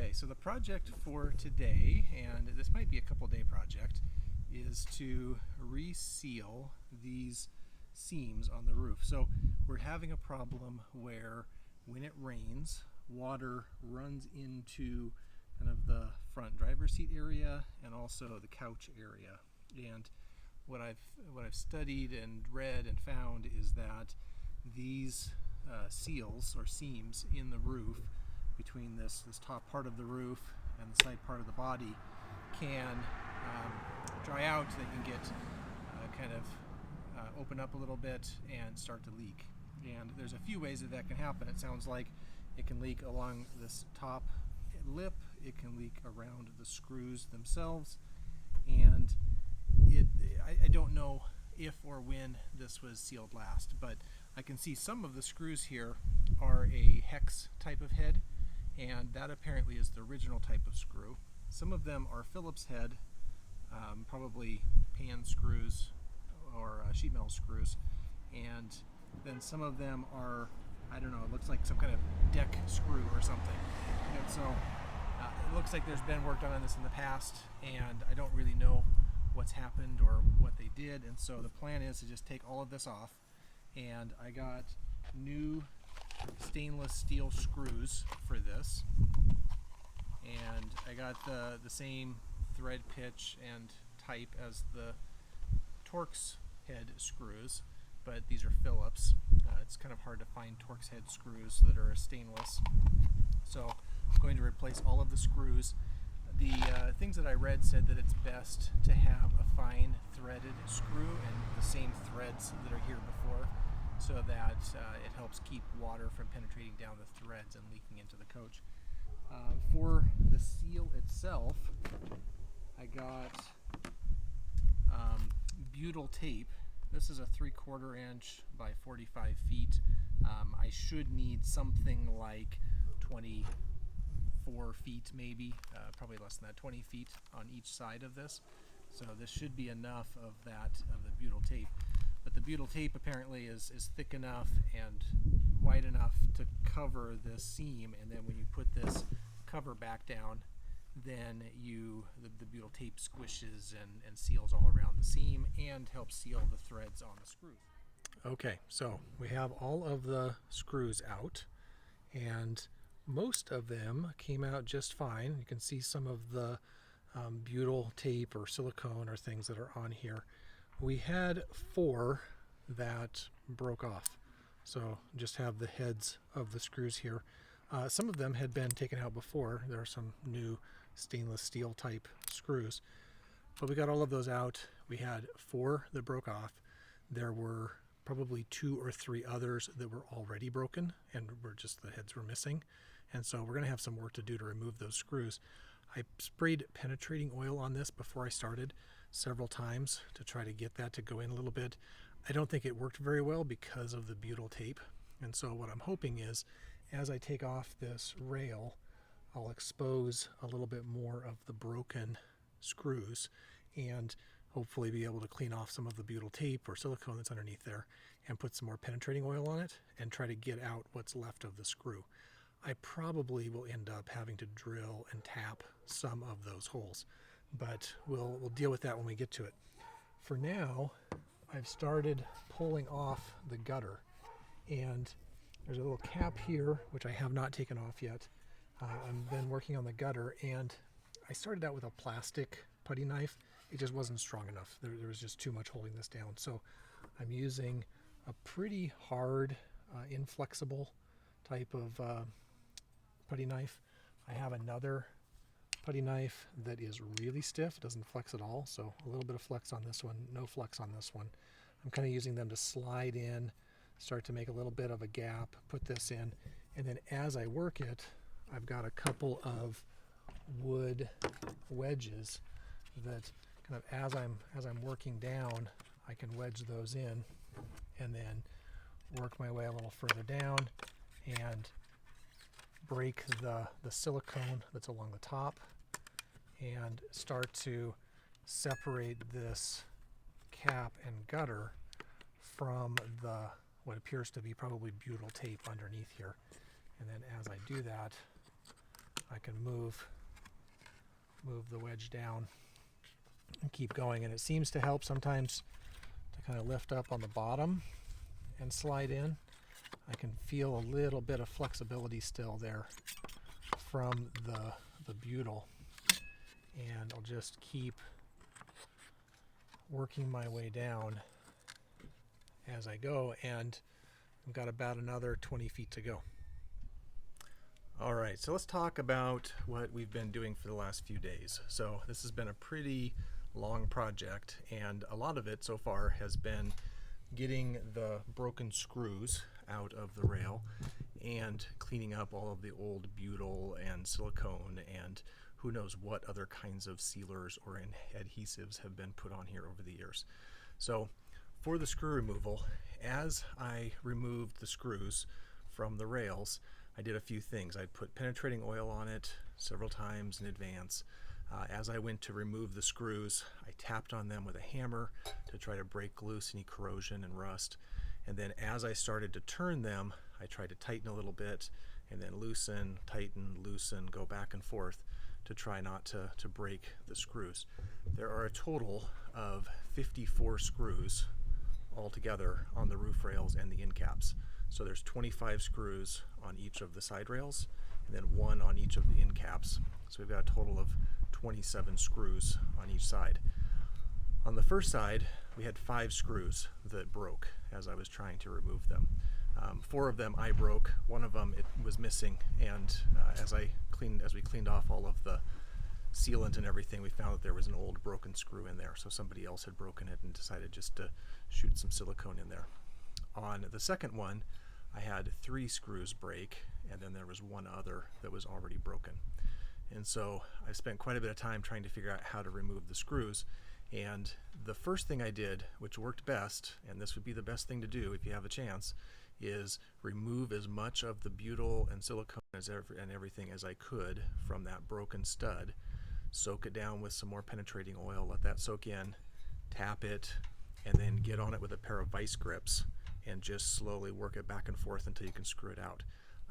Okay, so the project for today, and this might be a couple day project, is to reseal these seams on the roof. So we're having a problem where when it rains, water runs into kind of the front driver's seat area and also the couch area. And what I've studied and read and found is that these seals or seams in the roof between this top part of the roof and the side part of the body can dry out. They can get open up a little bit and start to leak. And there's a few ways that can happen. It sounds like it can leak along this top lip, it can leak around the screws themselves, and I don't know if or when this was sealed last, but I can see some of the screws here are a hex type of head, and that apparently is the original type of screw. Some of them are Phillips head, probably pan screws or sheet metal screws, and then some of them are, I don't know, it looks like some kind of deck screw or something. And so it looks like there's been work done on this in the past, and I don't really know what's happened or what they did, and so the plan is to just take all of this off. And I got new stainless steel screws for this, and I got the same thread pitch and type as the Torx head screws, but these are Phillips. It's kind of hard to find Torx head screws that are stainless, so I'm going to replace all of the screws. The things that I read said that it's best to have a fine threaded screw and the same threads that are here before, so that it helps keep water from penetrating down the threads and leaking into the coach. For the seal itself, I got butyl tape. This is a 3/4 inch by 45 feet. I should need something like 24 feet maybe, probably less than that, 20 feet on each side of this. So this should be enough of the butyl tape. But the butyl tape apparently is thick enough and wide enough to cover this seam, and then when you put this cover back down, then the butyl tape squishes and seals all around the seam and helps seal the threads on the screws. Okay, so we have all of the screws out, and most of them came out just fine. You can see some of the butyl tape or silicone or things that are on here. We had 4 that broke off, so just have the heads of the screws here. Some of them had been taken out before. There are some new stainless steel type screws, but we got all of those out. We had 4 that broke off. There were probably 2 or 3 others that were already broken and the heads were missing, and so we're going to have some work to do to remove those screws. I sprayed penetrating oil on this before I started several times to try to get that to go in a little bit. I don't think it worked very well because of the butyl tape, and so what I'm hoping is as I take off this rail, I'll expose a little bit more of the broken screws and hopefully be able to clean off some of the butyl tape or silicone that's underneath there and put some more penetrating oil on it and try to get out what's left of the screw. I probably will end up having to drill and tap some of those holes, but we'll deal with that when we get to it. For now, I've started pulling off the gutter, and there's a little cap here which I have not taken off yet. I've been working on the gutter, and I started out with a plastic putty knife. It just wasn't strong enough. There was just too much holding this down, so I'm using a pretty hard, inflexible type of putty knife. I have another putty knife that is really stiff. It doesn't flex at all, so a little bit of flex on this one, no flex on this one. I'm kind of using them to slide in, start to make a little bit of a gap, put this in, and then as I work it, I've got a couple of wood wedges that kind of as I'm working down, I can wedge those in and then work my way a little further down and break the silicone that's along the top and start to separate this cap and gutter from what appears to be probably butyl tape underneath here. And then as I do that, I can move the wedge down and keep going, and it seems to help sometimes to kind of lift up on the bottom and slide in. I can feel a little bit of flexibility still there from the butyl, and I'll just keep working my way down as I go, and I've got about another 20 feet to go. All right, so let's talk about what we've been doing for the last few days. So this has been a pretty long project, and a lot of it so far has been getting the broken screws out of the rail and cleaning up all of the old butyl and silicone and who knows what other kinds of sealers or adhesives have been put on here over the years. So for the screw removal, as I removed the screws from the rails, I did a few things. I put penetrating oil on it several times in advance. As I went to remove the screws, I tapped on them with a hammer to try to break loose any corrosion and rust. And then as I started to turn them, I tried to tighten a little bit and then loosen, tighten, loosen, go back and forth to try not to break the screws. There are a total of 54 screws altogether on the roof rails and the end caps. So there's 25 screws on each of the side rails and then one on each of the end caps. So we've got a total of 27 screws on each side. On the first side, we had 5 screws that broke as I was trying to remove them. 4 of them I broke, one of them it was missing, and as we cleaned off all of the sealant and everything, we found that there was an old broken screw in there. So somebody else had broken it and decided just to shoot some silicone in there. On the second one, I had 3 screws break, and then there was one other that was already broken. And so I spent quite a bit of time trying to figure out how to remove the screws. And the first thing I did, which worked best, and this would be the best thing to do if you have a chance, is remove as much of the butyl and silicone and everything as I could from that broken stud, soak it down with some more penetrating oil, let that soak in, tap it, and then get on it with a pair of vice grips and just slowly work it back and forth until you can screw it out.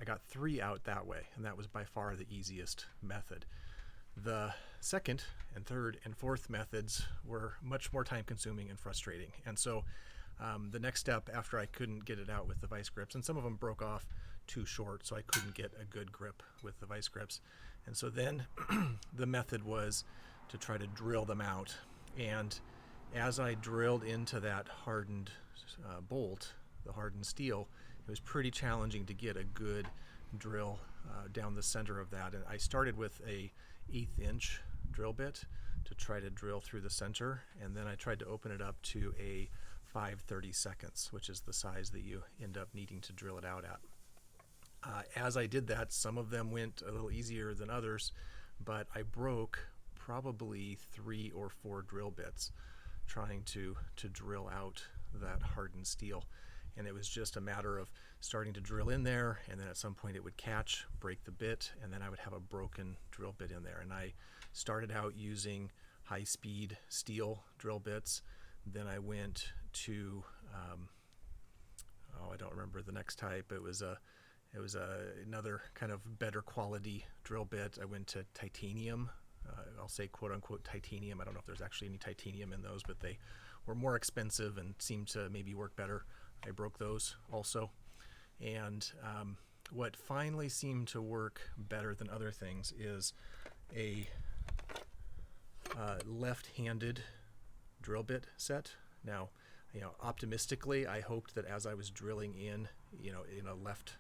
I got 3 out that way, and that was by far the easiest method. The second and third and fourth methods were much more time consuming and frustrating. And so the next step, after I couldn't get it out with the vice grips, and some of them broke off too short, so I couldn't get a good grip with the vice grips. And so then the method was to try to drill them out. And as I drilled into that hardened bolt, the hardened steel, it was pretty challenging to get a good drill down the center of that. And I started with a 1/8 inch drill bit to try to drill through the center, and then I tried to open it up to a 5/32, which is the size that you end up needing to drill it out at. As I did that, some of them went a little easier than others, but I broke probably 3 or 4 drill bits trying to drill out that hardened steel. And it was just a matter of starting to drill in there, and then at some point it would catch, break the bit, and then I would have a broken drill bit in there. And I started out using high-speed steel drill bits. Then I went to I don't remember the next type. It was another kind of better quality drill bit. I went to titanium. I'll say quote-unquote titanium. I don't know if there's actually any titanium in those, but they were more expensive and seemed to maybe work better. I broke those also. And what finally seemed to work better than other things is a left-handed drill bit set. Now, optimistically, I hoped that as I was drilling in a left,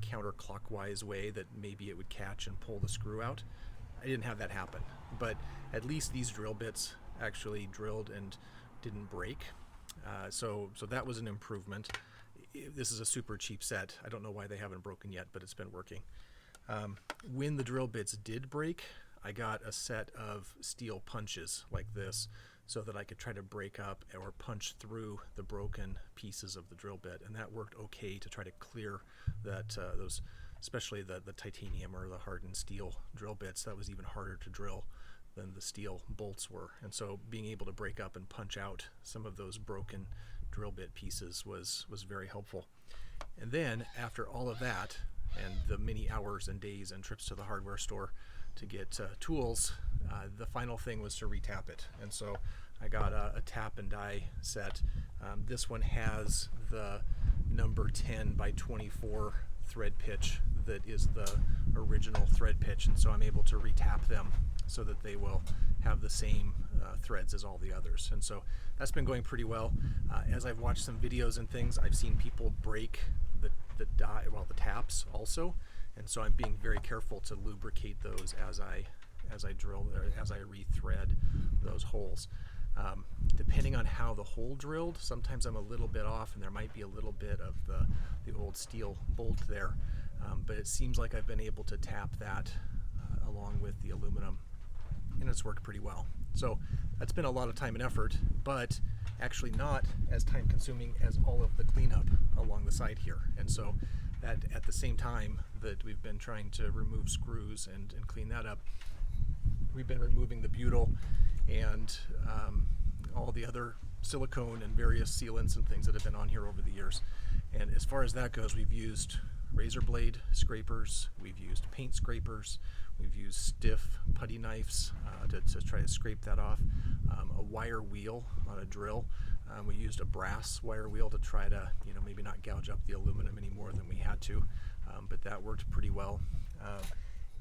counterclockwise way, that maybe it would catch and pull the screw out. I didn't have that happen, but at least these drill bits actually drilled and didn't break. So that was an improvement. This is a super cheap set. I don't know why they haven't broken yet, but it's been working. When the drill bits did break, I got a set of steel punches like this so that I could try to break up or punch through the broken pieces of the drill bit, and that worked okay to try to clear that those, especially the titanium or the hardened steel drill bits. That was even harder to drill than the steel bolts were, and so being able to break up and punch out some of those broken drill bit pieces was very helpful. And then after all of that, and the many hours and days and trips to the hardware store to get tools, the final thing was to retap it. And so I got a tap and die set. This one has the number 10 by 24 thread pitch that is the original thread pitch, and so I'm able to retap them so that they will have the same threads as all the others. And so that's been going pretty well. As I've watched some videos and things, I've seen people break the taps also, and so I'm being very careful to lubricate those as I drill, or as I rethread those holes. Depending on how the hole drilled, sometimes I'm a little bit off and there might be a little bit of the old steel bolt there, but it seems like I've been able to tap that along with the aluminum, and it's worked pretty well. So that's been a lot of time and effort, but actually not as time consuming as all of the cleanup along the side here. And so that at the same time that we've been trying to remove screws and clean that up, we've been removing the butyl and all the other silicone and various sealants and things that have been on here over the years. And as far as that goes, we've used razor blade scrapers, we've used paint scrapers, we've used stiff putty knives to try to scrape that off, a wire wheel on a drill. We used a brass wire wheel to try to, maybe not gouge up the aluminum any more than we had to, but that worked pretty well.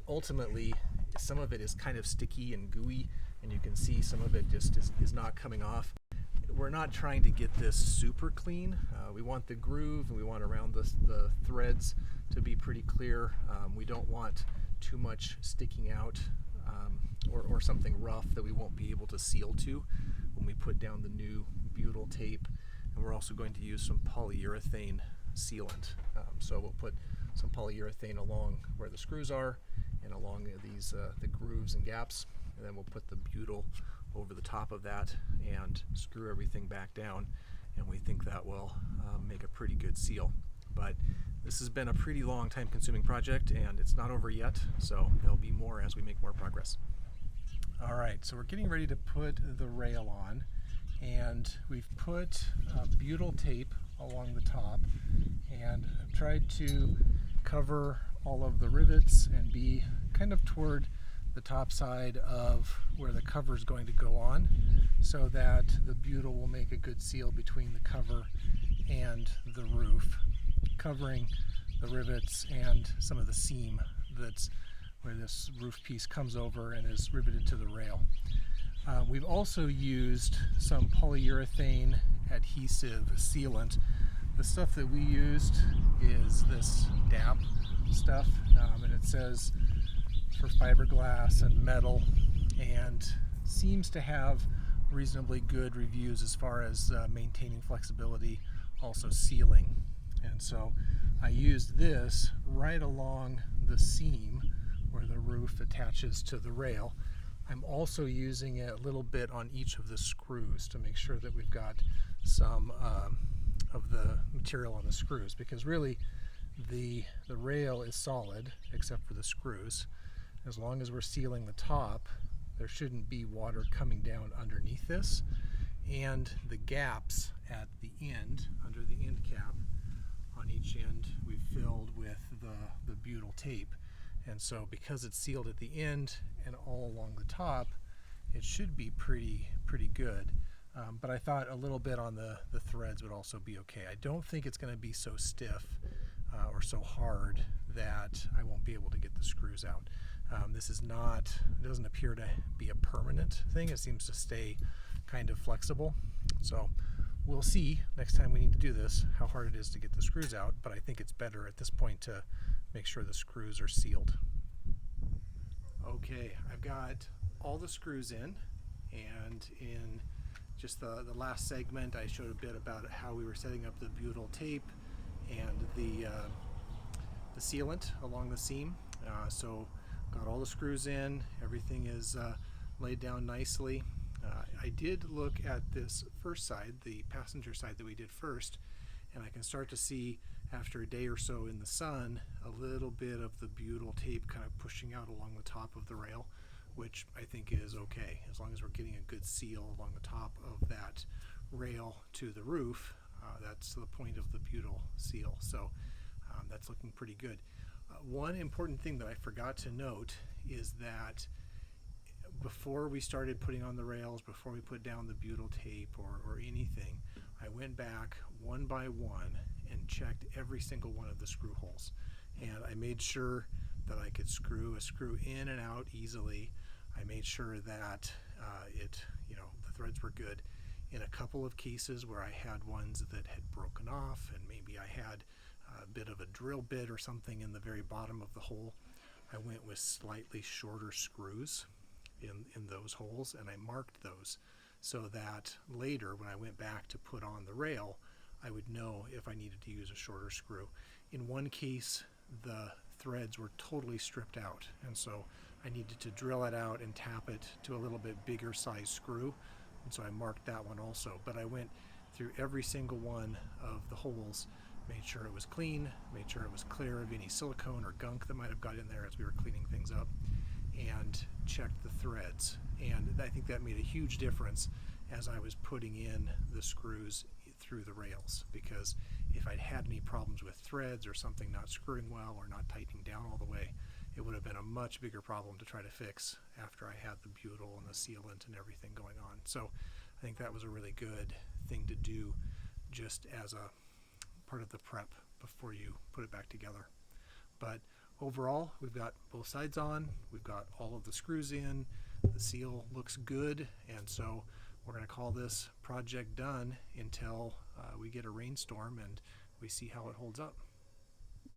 Ultimately, some of it is kind of sticky and gooey, and you can see some of it just is not coming off. We're not trying to get this super clean. We want the groove and we want around the threads to be pretty clear. We don't want too much sticking out or something rough that we won't be able to seal to when we put down the new butyl tape. And we're also going to use some polyurethane sealant. So we'll put some polyurethane along where the screws are and along these the grooves and gaps, and then we'll put the butyl over the top of that and screw everything back down, and we think that will make a pretty good seal. But this has been a pretty long time consuming project, and it's not over yet, so there'll be more as we make more progress. Alright, so we're getting ready to put the rail on, and we've put butyl tape along the top, and I've tried to cover all of the rivets and be kind of toward the top side of where the cover is going to go on, so that the butyl will make a good seal between the cover and the roof, covering the rivets and some of the seam that's where this roof piece comes over and is riveted to the rail. We've also used some polyurethane adhesive sealant. The stuff that we used is this DAP stuff, and it says for fiberglass and metal, and seems to have reasonably good reviews as far as maintaining flexibility, also sealing. And so I used this right along the seam where the roof attaches to the rail. I'm also using it a little bit on each of the screws to make sure that we've got some of the material on the screws, because really the rail is solid except for the screws. As long as we're sealing the top, there shouldn't be water coming down underneath this. And the gaps at the end, under the end cap, on each end, we've filled with the butyl tape. And so because it's sealed at the end and all along the top, it should be pretty good. But I thought a little bit on the threads would also be okay. I don't think it's going to be so stiff or so hard that I won't be able to get the screws out. This is not, it doesn't appear to be a permanent thing. It seems to stay kind of flexible. So we'll see next time we need to do this how hard it is to get the screws out, but I think it's better at this point to make sure the screws are sealed. Okay, I've got all the screws in, and in just the last segment I showed a bit about how we were setting up the butyl tape and the sealant along the seam. So got all the screws in, everything is laid down nicely. I did look at this first side, the passenger side that we did first, and I can start to see after a day or so in the sun a little bit of the butyl tape kind of pushing out along the top of the rail, which I think is okay. As long as we're getting a good seal along the top of that rail to the roof, that's the point of the butyl seal. So that's looking pretty good. One important thing that I forgot to note is that before we started putting on the rails, before we put down the butyl tape or anything, I went back one by one and checked every single one of the screw holes. And I made sure that I could screw a screw in and out easily. I made sure that the threads were good. In a couple of cases where I had ones that had broken off and maybe I had a bit of a drill bit or something in the very bottom of the hole, I went with slightly shorter screws in those holes, and I marked those so that later when I went back to put on the rail, I would know if I needed to use a shorter screw. In one case, the threads were totally stripped out, and so I needed to drill it out and tap it to a little bit bigger size screw, and so I marked that one also. But I went through every single one of the holes, made sure it was clean, made sure it was clear of any silicone or gunk that might have got in there as we were cleaning things up, and checked the threads. And I think that made a huge difference as I was putting in the screws through the rails, because if I'd had any problems with threads or something not screwing well or not tightening down all the way, it would have been a much bigger problem to try to fix after I had the butyl and the sealant and everything going on. So I think that was a really good thing to do just as a part of the prep before you put it back together. But overall, we've got both sides on, we've got all of the screws in, the seal looks good, and so we're going to call this project done until we get a rainstorm and we see how it holds up.